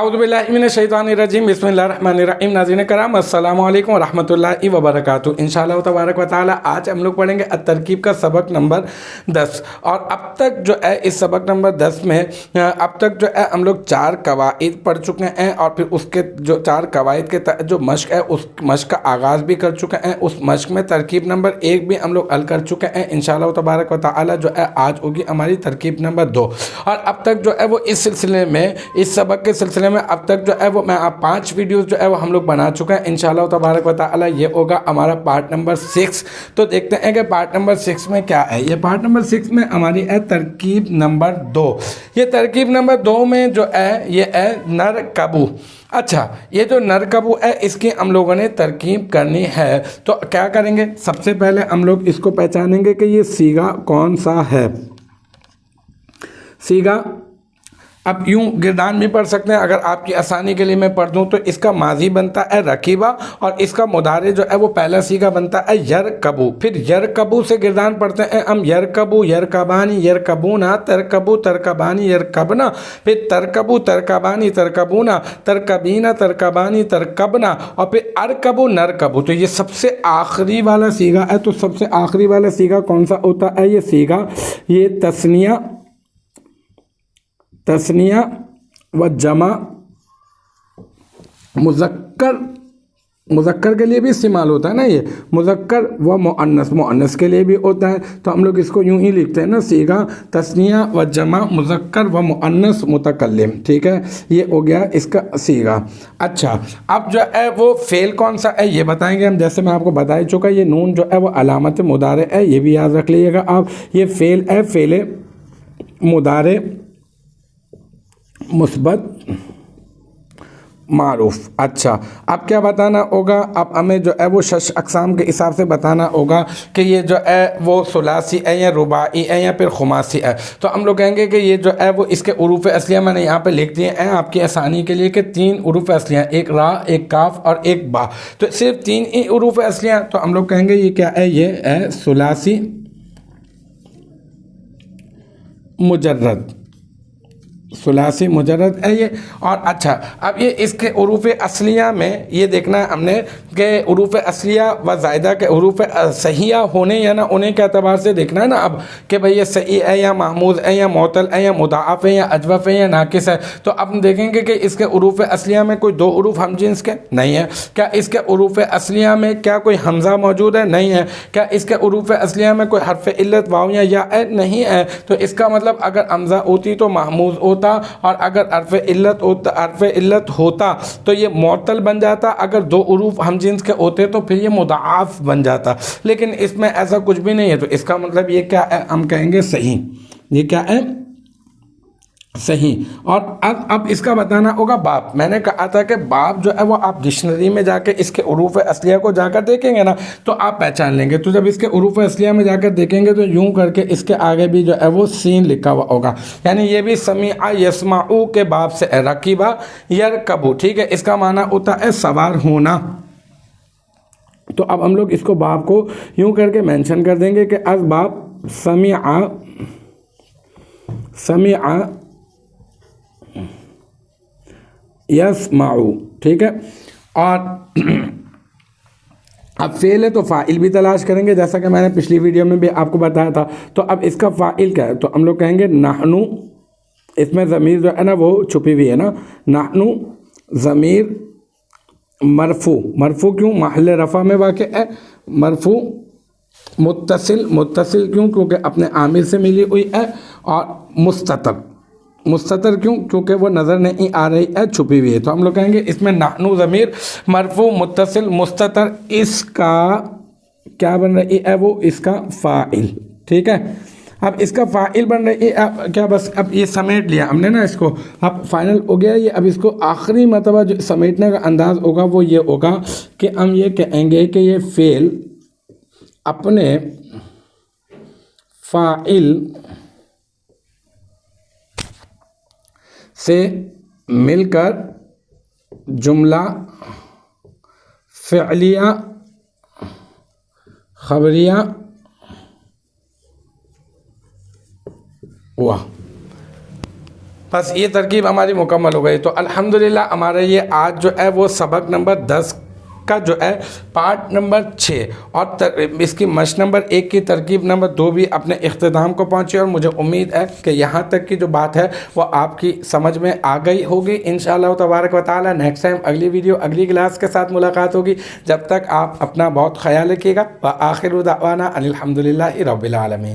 औज़ुबिल्लाहि मिनश्शैतानिर्रजीम बिस्मिल्लाहिर्रहमानिर्रहीम। नाज़रीन करम अस्सलामु अलैकुम वरहमतुल्लाहि वबरकातुहू। इंशाअल्लाह तबारक व तआला आज हम लोग पढ़ेंगे तरकीब का सबक नंबर 10। और अब तक जो है इस सबक नंबर 10 में अब तक जो है हम लोग 4 कवाइद पढ़ चुके हैं और फिर उसके जो 4 कवाइद के जो मश्क है उस मश्क का आगाज़ भी कर चुके हैं। उस मश्क में तरकीब नंबर 1 भी हम लोग हल कर चुके हैं। इंशाअल्लाह तबारक व तआला जो है आज होगी हमारी तरकीब नंबर 2। और अब तक जो है वो इस सिलसिले में इस सबक के सिलसिले में अब तक जो है वो मैं 5 वीडियोस जो है वो हम लोग बना चुके हैं। इंशाअल्लाह तबारक व तआला ये होगा हमारा पार्ट नंबर 6। तो देखते हैं कि पार्ट नंबर 6 में क्या है। ये पार्ट नंबर 6 में हमारी है तरकीब नंबर 2। ये तरकीब नंबर 2 में जो है ये है नरकबू। अच्छा, ये जो नरकबू है इसकी हम लोगों ने तरकीब करनी है। तो क्या करेंगे, सबसे पहले हम लोग इसको पहचानेंगे कि ये सीगा कौन सा है। सीगा अब यूं गिरदान भी पढ़ सकते हैं। अगर आपकी आसानी के लिए मैं पढ़ दूं तो इसका माजी बनता है रकीबा और इसका मुदारे जो है वो पहला सीगा बनता है यरकबू। फिर यरकबू से गिरदान पढ़ते हैं हम यरकबू यरकबानी यरकबूना तरकबू तरकबानी यरकबना। फिर तरकबू तरकबानी तरकबूना तरकबीना तरकबानी तरकबना और फिर अरकबू नरकबू। तो ये सबसे आखिरी वाला सीगा है। तो सबसे आखिरी वाला सीगा कौन सा होता है? ये सीगा ये तस्निया व जमा मुज़क्कर के लिए भी इस्तेमाल होता है ना। ये मुज़क्कर व मुअन्नस के लिए भी होता है। तो हम लोग इसको यूं ही लिखते हैं ना, सीगा तस्निया व जमा मुज़क्कर व मुअन्नस मुतकल्लिम। ठीक है, ये हो गया इसका सीगा। अच्छा, अब जो है वो फेल कौन सा है ये बताएंगे हम। जैसे मैं आपको बता ही चुका, ये नून जो है वो अलामत मुदारे है, ये भी याद रख लीजिएगा आप। ये फेल है, फेले मुदारे मुस्बत मारूफ। अच्छा, अब क्या बताना होगा? अब हमें जो है वो शश अक़साम के हिसाब से बताना होगा कि ये जो है वो सुलासी है या रुबाई है या फिर खुमासी है। तो हम लोग कहेंगे कि ये जो है वो इसके उरूफ़ असलिया मैंने यहाँ पे लिख दिए हैं आपकी आसानी के लिए कि 3 उरूफ़ असलिया, एक रा, एक काफ और एक बा। तो सिर्फ 3 ही उरूफ़ असलिया। तो हम लोग कहेंगे ये क्या है? ये है सुलासी मुजर्रद, सुलासी मुजर्रद है ये। और अच्छा, अब ये इसके उरूफ़ असलिया में ये देखना है हमने कि उरूफ़ असलिया व ज़ायदा के उरूफ़ सहिया होने या ना होने के अतबार से देखना है ना अब कि भाई ये सही है या महमूद है या मोतल है या मुदाफ़ है या अजवफ़ है या नाकिस है। तो अब हम देखेंगे कि इसके उरूफ़ असलिया में कोई 2 उरूफ़ हम जिन्स के नहीं है। क्या इसके उरूफ़ असलिया में क्या कोई हमज़ा मौजूद है? नहीं है। क्या इसके उरूफ़ असलिया में कोई हर्फ़ इल्लत वाव या नहीं है। तो इसका मतलब अगर हमज़ा होती तो महमूद होता और अगर हर्फ़ इल्लत होता तो ये मुअत्तल बन जाता। अगर 2 उरूफ़ हम जिन्स के होते तो फिर ये मुदाफ़ बन जाता। लेकिन इसमें ऐसा कुछ भी नहीं है। तो इसका मतलब ये क्या है? हम कहेंगे सही। ये क्या है? सही। और अब इसका बताना होगा बाप। मैंने कहा था कि बाप जो है वो आप डिक्शनरी में जाके इसके उरूफ़ असलिया को जाकर देखेंगे ना तो आप पहचान लेंगे। तो जब इसके उरूफ़ असलिया में जाकर देखेंगे तो यूं करके इसके आगे भी जो है वो सीन लिखा हुआ होगा, यानी ये भी समीआ यस्माऊ के बाप से है, रकीबा यरकबू। ठीक है, इसका माना होता है सवार होना। तो अब हम लोग इसको बाप को यूं करके मेंशन कर देंगे कि अज बाप समीआ यस्माऊ। ठीक है, और अब फ़ेल है तो फ़ाइल भी तलाश करेंगे जैसा कि मैंने पिछली वीडियो में भी आपको बताया था। तो अब इसका फ़ाइल क्या है? तो हम लोग कहेंगे नहनु। इसमें ज़मीर जो है ना वो छुपी हुई है ना, नहनु ज़मीर मरफू क्यों? महल रफ़ा में वाक़ है। मरफू मुत्तसिल क्यों? क्योंकि अपने आमिर से मिली हुई है। और मुस्ततर क्यों? क्योंकि वो नज़र नहीं आ रही है, छुपी हुई है। तो हम लोग कहेंगे इसमें नाहनु ज़मीर मरफू मुत्तसिल मुस्ततर, इसका क्या बन रही है? वो इसका फ़ाइल। ठीक है, अब इसका फ़ाइल बन रही है क्या? बस अब ये समेट लिया हमने ना इसको, अब फाइनल हो गया ये। अब इसको आखिरी मरतबा जो समेटने का अंदाज़ होगा वो ये होगा कि हम ये कहेंगे कि ये फ़ेल अपने فاعل سے مل کر جملہ فعلیہ خبریہ ہوا. بس یہ ترکیب ہماری مکمل ہو گئی. تو الحمدللہ ہمارا یہ آج جو ہے وہ سبق نمبر 10 کا جو ہے پارٹ نمبر 6 اور اس کی مشق نمبر 1 کی ترکیب نمبر 2 بھی اپنے اختتام کو پہنچی. اور مجھے امید ہے کہ یہاں تک کی جو بات ہے وہ آپ کی سمجھ میں آ گئی ہوگی انشاءاللہ تبارک و تعالی. نیکسٹ ٹائم اگلی ویڈیو اگلی کلاس کے ساتھ ملاقات ہوگی. جب تک آپ اپنا بہت خیال رکھیے گا. وآخر دعوانا ان الحمدللہ رب العالمین.